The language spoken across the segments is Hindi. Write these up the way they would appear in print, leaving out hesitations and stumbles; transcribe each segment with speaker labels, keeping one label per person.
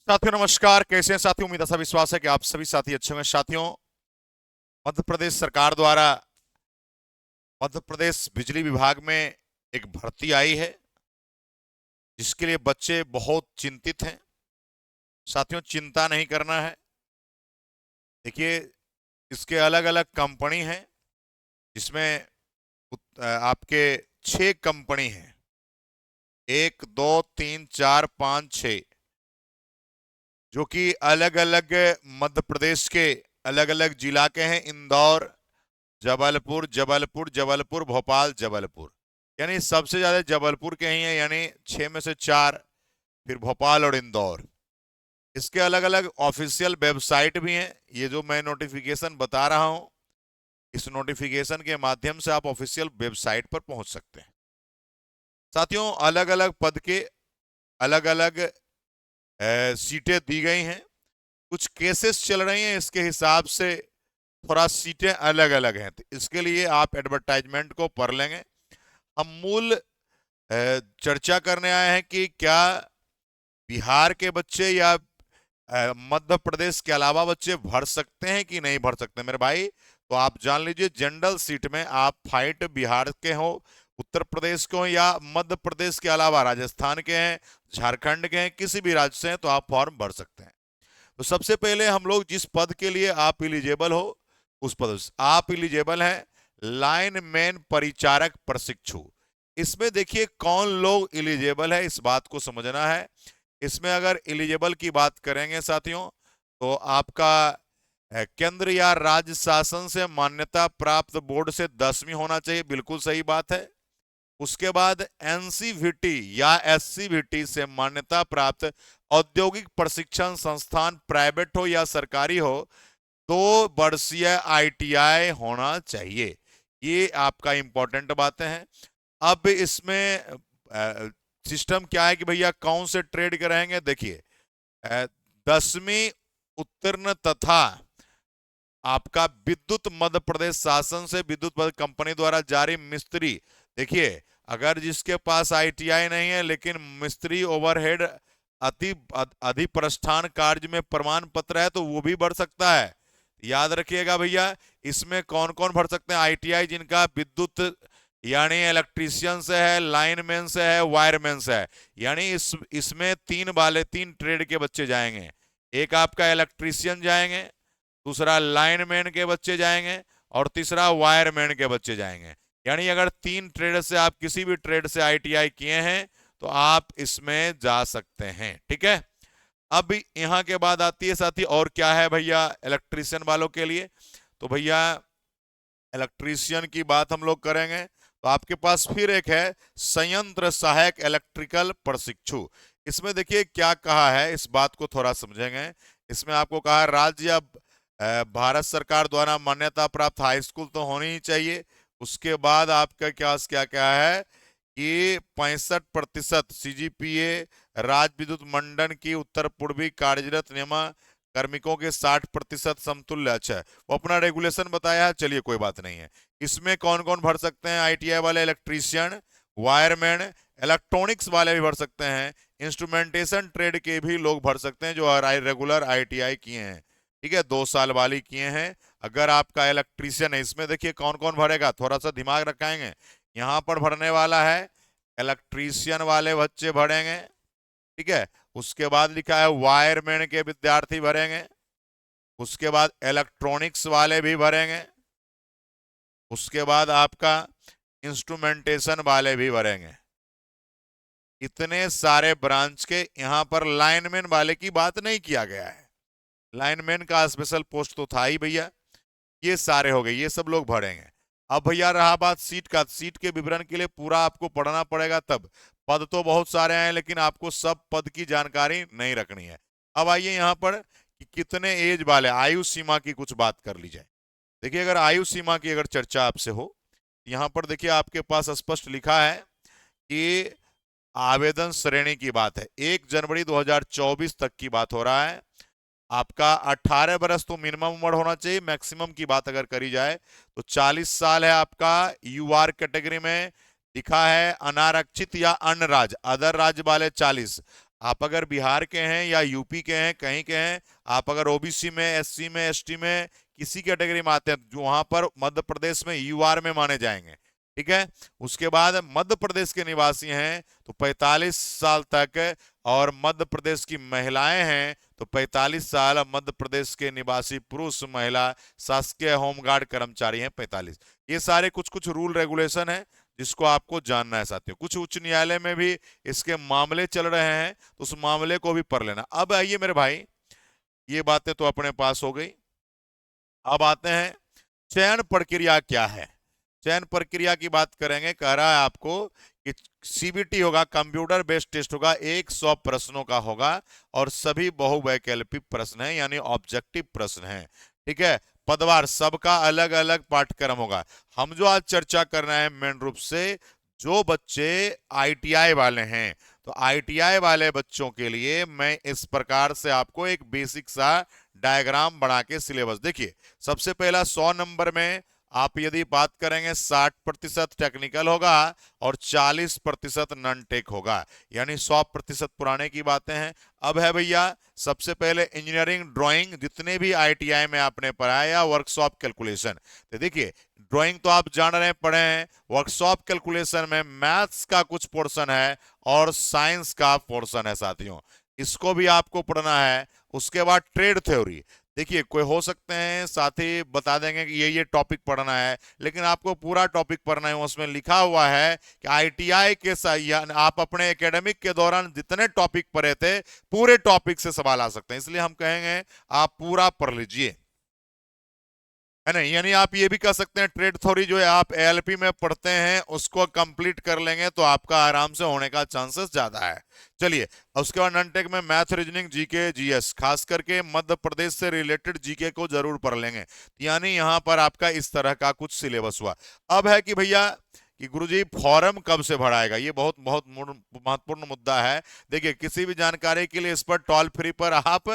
Speaker 1: साथियों नमस्कार, कैसे हैं साथियों। उम्मीद ऐसा विश्वास है कि आप सभी साथी अच्छे होंगे। साथियों, मध्य प्रदेश सरकार द्वारा मध्य प्रदेश बिजली विभाग में एक भर्ती आई है, जिसके लिए बच्चे बहुत चिंतित हैं। साथियों, चिंता नहीं करना है। देखिए, इसके अलग अलग कंपनी हैं, जिसमें आपके 6 कंपनी हैं। 1 2 3 4 5 6, जो कि अलग अलग मध्य प्रदेश के अलग अलग जिला के हैं। इंदौर, जबलपुर, जबलपुर, जबलपुर, भोपाल, जबलपुर। यानी सबसे ज्यादा जबलपुर के ही हैं, यानी 6 में से 4। फिर भोपाल और इंदौर। इसके अलग अलग ऑफिशियल वेबसाइट भी हैं। ये जो मैं नोटिफिकेशन बता रहा हूं, इस नोटिफिकेशन के माध्यम से आप ऑफिशियल वेबसाइट पर पहुंच सकते हैं। साथियों, अलग अलग पद के अलग अलग सीटें दी गई हैं। कुछ केसेस चल रही हैं, इसके हिसाब से थोड़ा सीटें अलग अलग हैं। तो इसके लिए आप एडवर्टाइजमेंट को पढ़ लेंगे। हम मूल चर्चा करने आए हैं कि क्या बिहार के बच्चे या मध्य प्रदेश के अलावा बच्चे भर सकते हैं कि नहीं भर सकते। मेरे भाई, तो आप जान लीजिए, जनरल सीट में आप फाइट बिहार के हो, उत्तर प्रदेश के हो, या मध्य प्रदेश के अलावा राजस्थान के हैं, झारखंड के हैं, किसी भी राज्य से हैं, तो आप फॉर्म भर सकते हैं। तो सबसे पहले हम लोग जिस पद के लिए आप इलिजिबल हो, उस पद आप इलिजिबल हैं, लाइन मैन परिचारक प्रशिक्षु। इसमें देखिए कौन लोग इलिजिबल है, इस बात को समझना है। इसमें अगर इलिजिबल की बात करेंगे साथियों, तो आपका केंद्र या राज्य शासन से मान्यता प्राप्त बोर्ड से 10वीं होना चाहिए, बिल्कुल सही बात है। उसके बाद एनसीवीटी या एससीवीटी से मान्यता प्राप्त औद्योगिक प्रशिक्षण संस्थान, प्राइवेट हो या सरकारी हो, 2 वर्षीय आईटीआई होना चाहिए। ये आपका इंपॉर्टेंट बातें हैं। अब इसमें सिस्टम क्या है कि भैया कौन से ट्रेड के रहेंगे। देखिए, 10वीं उत्तीर्ण तथा आपका विद्युत मध्य प्रदेश शासन से विद्युत कंपनी द्वारा जारी मिस्त्री। देखिए, अगर जिसके पास आईटीआई नहीं है लेकिन मिस्त्री ओवरहेड अति अधिप्रस्थान कार्य में प्रमाण पत्र है, तो वो भी बढ़ सकता है। याद रखिएगा भैया, इसमें कौन कौन भर सकते हैं। आईटीआई जिनका विद्युत यानी इलेक्ट्रीशियन से है, लाइनमैन से है, वायरमैन से है। यानी इसमें 3 ट्रेड के बच्चे जाएंगे। एक आपका इलेक्ट्रीशियन जाएंगे, दूसरा लाइनमैन के बच्चे जाएंगे, और तीसरा वायरमैन के बच्चे जाएंगे। यानी अगर 3 ट्रेड से आप किसी भी ट्रेड से आईटीआई किए हैं, तो आप इसमें जा सकते हैं। ठीक है। अब यहां के बाद आती है साथी, और क्या है भैया इलेक्ट्रीशियन वालों के लिए। तो भैया इलेक्ट्रीशियन की बात हम लोग करेंगे, तो आपके पास फिर एक है संयंत्र सहायक इलेक्ट्रिकल प्रशिक्षु। इसमें देखिए क्या कहा है, इस बात को थोड़ा समझेंगे। इसमें आपको कहा है राज्य या भारत सरकार द्वारा मान्यता प्राप्त हाई स्कूल तो होनी ही चाहिए। उसके बाद आपका क्या क्या क्या है कि 65% सीजीपीए राज्य विद्युत मंडल की उत्तर पूर्वी कार्यरत नियमा कार्मिकों के 60% समतुल्य। अच्छा है, वो अपना रेगुलेशन बताया है, चलिए कोई बात नहीं है। इसमें कौन कौन भर सकते हैं। आईटीआई वाले इलेक्ट्रीशियन, वायरमैन, इलेक्ट्रॉनिक्स वाले भी भर सकते हैं, इंस्ट्रूमेंटेशन ट्रेड के भी लोग भर सकते हैं जो रेगुलर आईटीआई किए हैं। ठीक है, 2 साल वाली किए हैं। अगर आपका इलेक्ट्रीशियन है, इसमें देखिए कौन कौन भरेगा, थोड़ा सा दिमाग रखाएंगे। यहां पर भरने वाला है इलेक्ट्रीशियन वाले बच्चे भरेंगे। ठीक है। उसके बाद लिखा है वायरमैन के विद्यार्थी भरेंगे। उसके बाद इलेक्ट्रॉनिक्स वाले भी भरेंगे। उसके बाद आपका इंस्ट्रूमेंटेशन वाले भी भरेंगे। इतने सारे ब्रांच के यहां पर लाइनमैन वाले की बात नहीं किया गया है। लाइनमैन का स्पेशल पोस्ट तो था ही भैया। ये सारे हो गए, ये सब लोग भरेंगे। अब भैया रहा बात सीट का। सीट के विवरण के लिए पूरा आपको पढ़ना पड़ेगा, तब पद तो बहुत सारे हैं लेकिन आपको सब पद की जानकारी नहीं रखनी है। अब आइए यहाँ पर कि कितने एज वाले, आयु सीमा की कुछ बात कर ली जाए। देखिए, अगर आयु सीमा की अगर चर्चा आपसे हो, यहाँ पर देखिए आपके पास स्पष्ट लिखा है कि आवेदन श्रेणी की बात है। 1 जनवरी 2024 तक की बात हो रहा है। आपका 18 बरस तो मिनिमम उम्र होना चाहिए। मैक्सिमम की बात अगर करी जाए तो 40 साल है आपका। यूआर कैटेगरी में लिखा है अनारक्षित या अन्य राज्य, अदर राज्य वाले 40, आप अगर बिहार के हैं या यूपी के हैं, कहीं के हैं, आप अगर ओबीसी में, एससी में, एसटी में किसी कैटेगरी में आते हैं जो वहां पर मध्य प्रदेश में यूआर में माने जाएंगे। ठीक है। उसके बाद मध्य प्रदेश के निवासी हैं तो 45 साल तक, और मध्य प्रदेश की महिलाएं हैं तो 45 साल, मध्य प्रदेश के निवासी पुरुष, महिला, शासकीय होमगार्ड कर्मचारी हैं 45। ये सारे कुछ कुछ रूल रेगुलेशन है जिसको आपको जानना है साथियों। कुछ उच्च न्यायालय में भी इसके मामले चल रहे हैं तो उस मामले को भी पढ़ लेना। अब आइए मेरे भाई, ये बातें तो अपने पास हो गई। अब आते हैं चयन प्रक्रिया क्या है। चयन प्रक्रिया की बात करेंगे। कह रहा है आपको कि सीबीटी होगा, कंप्यूटर बेस्ड टेस्ट होगा, 100 प्रश्नों का होगा और सभी बहुवैकल्पिक प्रश्न है, यानी ऑब्जेक्टिव प्रश्न है। ठीक है। पदवार सबका अलग अलग पाठ्यक्रम होगा। हम जो आज चर्चा कर रहे हैं मेन रूप से जो बच्चे आईटीआई वाले हैं, तो आईटीआई वाले बच्चों के लिए मैं इस प्रकार से आपको एक बेसिक सा डायग्राम बना के सिलेबस, देखिए सबसे पहला 100 नंबर में आप यदि बात करेंगे 60% टेक्निकल होगा और 40% नॉन टेक होगा, यानी 100% पुराने की बातें हैं। अब है भैया सबसे पहले इंजीनियरिंग ड्राइंग, जितने भी आईटीआई में आपने पढ़ा या वर्कशॉप कैलकुलेशन, तो देखिए ड्राइंग तो आप जान रहे हैं, पढ़े हैं। वर्कशॉप कैलकुलेशन में मैथ्स का कुछ पोर्शन है और साइंस का पोर्शन है साथियों, इसको भी आपको पढ़ना है। उसके बाद ट्रेड थ्योरी, देखिए कोई हो सकते हैं साथी बता देंगे कि ये टॉपिक पढ़ना है, लेकिन आपको पूरा टॉपिक पढ़ना है। उसमें लिखा हुआ है कि आईटीआई के आप अपने एकेडमिक के दौरान जितने टॉपिक पढ़े थे पूरे टॉपिक से सवाल आ सकते हैं, इसलिए हम कहेंगे आप पूरा पढ़ लीजिए, है ना। यानी आप ये भी कह सकते हैं ट्रेड थ्योरी जो है आप एएलपी में पढ़ते हैं उसको कंप्लीट कर लेंगे तो आपका आराम से होने का चांसेस ज्यादा है। चलिए उसके बाद नॉन टेक में मैथ, रीजनिंग, जीके, जीएस, खास करके मध्य प्रदेश से रिलेटेड जीके को जरूर पढ़ लेंगे। यानी यहाँ पर आपका इस तरह का कुछ सिलेबस हुआ। अब है कि भैया कि गुरुजी फॉर्म कब से भराएगा, ये बहुत बहुत महत्वपूर्ण मुद्दा है। देखिए किसी भी जानकारी के लिए इस पर टोल फ्री पर आप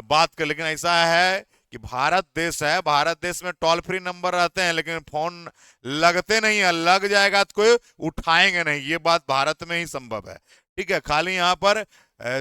Speaker 1: बात कर, लेकिन ऐसा है कि भारत देश है, भारत देश में टोल फ्री नंबर रहते हैं लेकिन फोन लगते नहीं है, लग जाएगा तो कोई उठाएंगे नहीं, ये बात भारत में ही संभव है। ठीक है। खाली यहाँ पर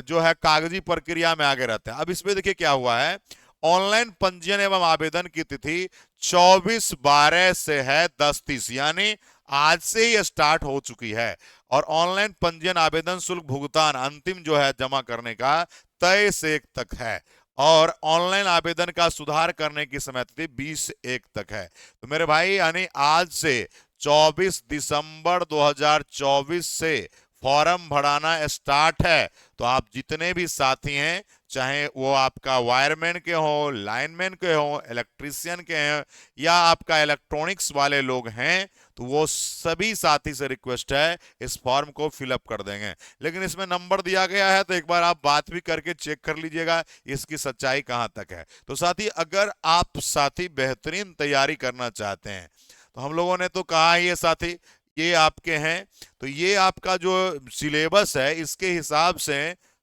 Speaker 1: जो है कागजी प्रक्रिया में आगे रहते हैं। अब इसमें देखिए क्या हुआ है, ऑनलाइन पंजीयन एवं आवेदन की तिथि 24/12 से है 10:30, यानी आज से ही स्टार्ट हो चुकी है। और ऑनलाइन पंजीयन आवेदन शुल्क भुगतान अंतिम जो है जमा करने का 23/1 तक है, और ऑनलाइन आवेदन का सुधार करने की समय तिथि 20/1 तक है। तो मेरे भाई यानी आज से 24 दिसंबर 2024 से फॉर्म भराना स्टार्ट है। तो आप जितने भी साथी हैं, चाहे वो आपका वायरमैन के हो, लाइनमैन के हो, इलेक्ट्रीशियन के हैं, या आपका इलेक्ट्रॉनिक्स वाले लोग हैं, तो वो सभी साथी से रिक्वेस्ट है इस फॉर्म को फिलअप कर देंगे। लेकिन इसमें नंबर दिया गया है तो एक बार आप बात भी करके चेक कर लीजिएगा इसकी सच्चाई कहां तक है। तो साथी अगर आप साथी बेहतरीन तैयारी करना चाहते हैं तो हम लोगों ने तो कहा ही है साथी ये आपके हैं, तो ये आपका जो सिलेबस है इसके हिसाब से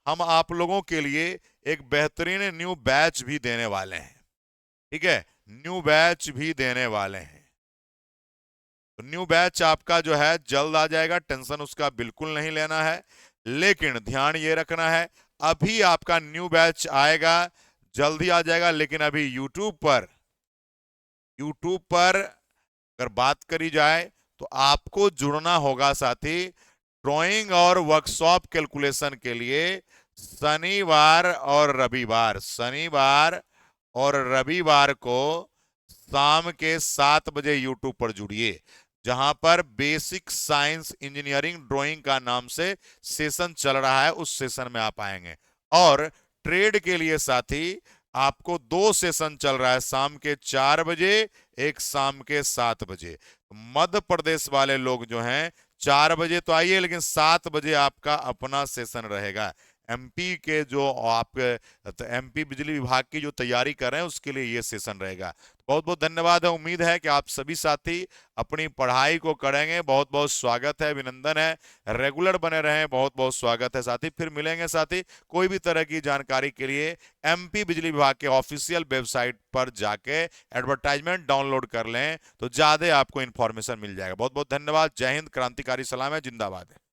Speaker 1: हम आप लोगों के लिए एक बेहतरीन न्यू बैच भी देने वाले हैं। ठीक है, न्यू बैच भी देने वाले हैं। तो न्यू बैच आपका जो है जल्द आ जाएगा, टेंशन उसका बिल्कुल नहीं लेना है। लेकिन ध्यान ये रखना है अभी आपका न्यू बैच आएगा, जल्दी आ जाएगा, लेकिन अभी यूट्यूब पर अगर बात करी जाए तो आपको जुड़ना होगा साथी ड्राइंग और वर्कशॉप कैलकुलेशन के लिए शनिवार और रविवार को शाम के 7 बजे यूट्यूब पर जुड़िए, जहां पर बेसिक साइंस इंजीनियरिंग ड्राइंग का नाम से सेशन चल रहा है, उस सेशन में आप आएंगे। और ट्रेड के लिए साथी आपको 2 सेशन चल रहा है, शाम के 4 बजे, एक शाम के 7 बजे। मध्य प्रदेश वाले लोग जो हैं 4 बजे तो आइए, लेकिन 7 बजे आपका अपना सेशन रहेगा। एमपी के जो आपके तो एमपी बिजली विभाग की जो तैयारी कर रहे हैं उसके लिए ये सेशन रहेगा। बहुत बहुत धन्यवाद है, उम्मीद है कि आप सभी साथी अपनी पढ़ाई को करेंगे। बहुत बहुत स्वागत है, अभिनंदन है, रेगुलर बने रहें, बहुत बहुत स्वागत है साथी। फिर मिलेंगे साथी, कोई भी तरह की जानकारी के लिए एमपी बिजली विभाग के ऑफिशियल वेबसाइट पर जाके एडवर्टाइजमेंट डाउनलोड कर लें तो ज्यादा आपको इंफॉर्मेशन मिल जाएगा। बहुत बहुत धन्यवाद, जय हिंद, क्रांतिकारी सलाम है, जिंदाबाद है।